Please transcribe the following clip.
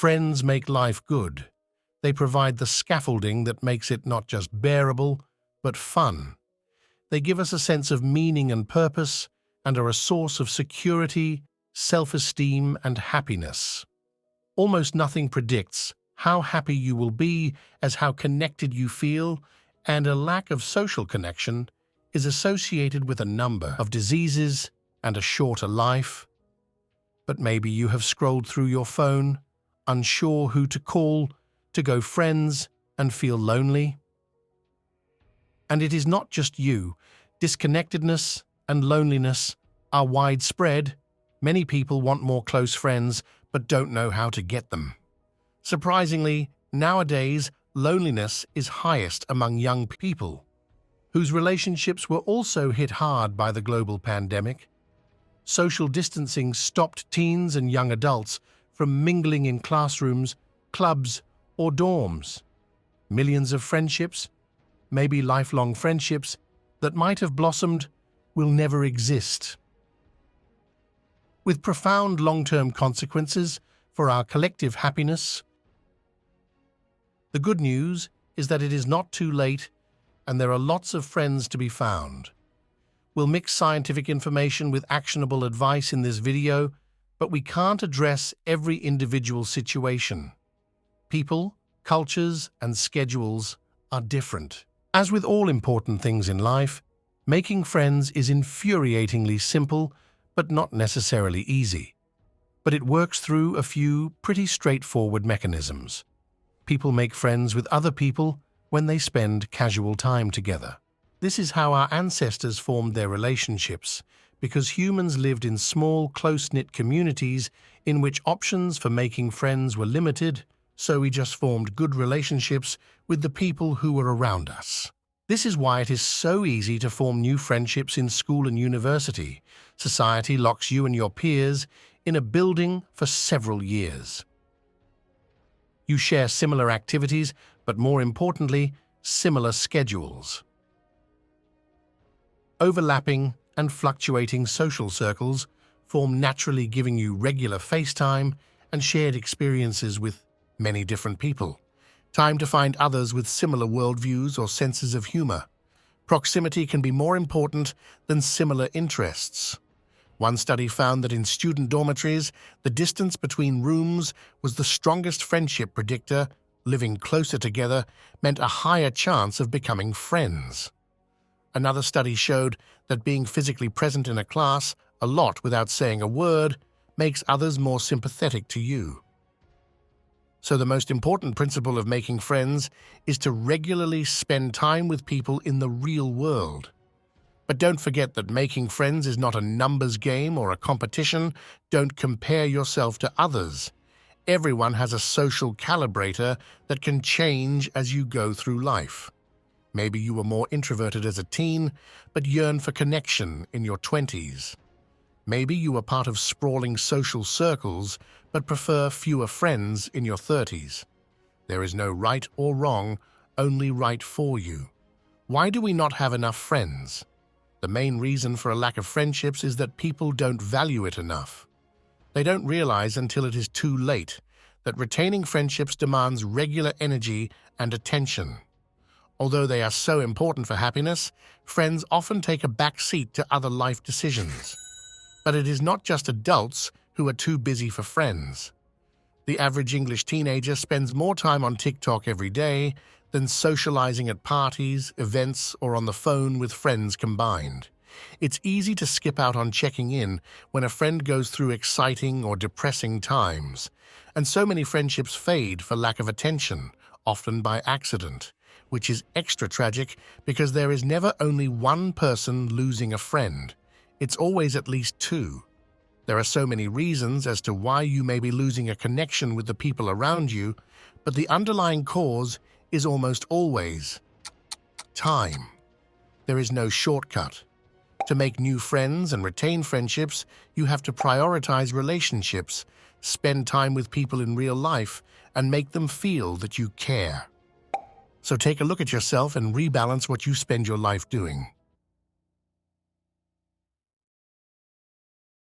Friends make life good. They provide the scaffolding that makes it not just bearable, but fun. They give us a sense of meaning and purpose and are a source of security, self-esteem, and happiness. Almost nothing predicts how happy you will be as how connected you feel, and a lack of social connection is associated with a number of diseases and a shorter life. But maybe you have scrolled through your phone, unsure who to call, to go friends, and feel lonely. And it is not just you. Disconnectedness and loneliness are widespread. Many people want more close friends, but don't know how to get them. Surprisingly, nowadays, loneliness is highest among young people, whose relationships were also hit hard by the global pandemic. Social distancing stopped teens and young adults from mingling in classrooms, clubs, or dorms. Millions of friendships, maybe lifelong friendships, that might have blossomed will never exist, with profound long-term consequences for our collective happiness. The good news is that it is not too late, and there are lots of friends to be found. We'll mix scientific information with actionable advice in this video, but we can't address every individual situation. People, cultures, and schedules are different. As with all important things in life, making friends is infuriatingly simple, but not necessarily easy. But it works through a few pretty straightforward mechanisms. People make friends with other people when they spend casual time together. This is how our ancestors formed their relationships, because humans lived in small, close-knit communities in which options for making friends were limited, so we just formed good relationships with the people who were around us. This is why it is so easy to form new friendships in school and university. Society locks you and your peers in a building for several years. You share similar activities, but more importantly, similar schedules. Overlapping and fluctuating social circles form naturally, giving you regular FaceTime and shared experiences with many different people. Time to find others with similar worldviews or senses of humor. Proximity can be more important than similar interests. One study found that in student dormitories, the distance between rooms was the strongest friendship predictor. Living closer together meant a higher chance of becoming friends. Another study showed that being physically present in a class, a lot without saying a word, makes others more sympathetic to you. So the most important principle of making friends is to regularly spend time with people in the real world. But don't forget that making friends is not a numbers game or a competition. Don't compare yourself to others. Everyone has a social calibrator that can change as you go through life. Maybe you were more introverted as a teen, but yearn for connection in your 20s. Maybe you were part of sprawling social circles, but prefer fewer friends in your 30s. There is no right or wrong, only right for you. Why do we not have enough friends? The main reason for a lack of friendships is that people don't value it enough. They don't realize until it is too late that retaining friendships demands regular energy and attention. Although they are so important for happiness, friends often take a back seat to other life decisions. But it is not just adults who are too busy for friends. The average English teenager spends more time on TikTok every day than socializing at parties, events, or on the phone with friends combined. It's easy to skip out on checking in when a friend goes through exciting or depressing times, and so many friendships fade for lack of attention, often by accident, which is extra tragic because there is never only one person losing a friend. It's always at least two. There are so many reasons as to why you may be losing a connection with the people around you, but the underlying cause is almost always time. There is no shortcut. To make new friends and retain friendships, you have to prioritize relationships, spend time with people in real life, and make them feel that you care. So take a look at yourself and rebalance what you spend your life doing.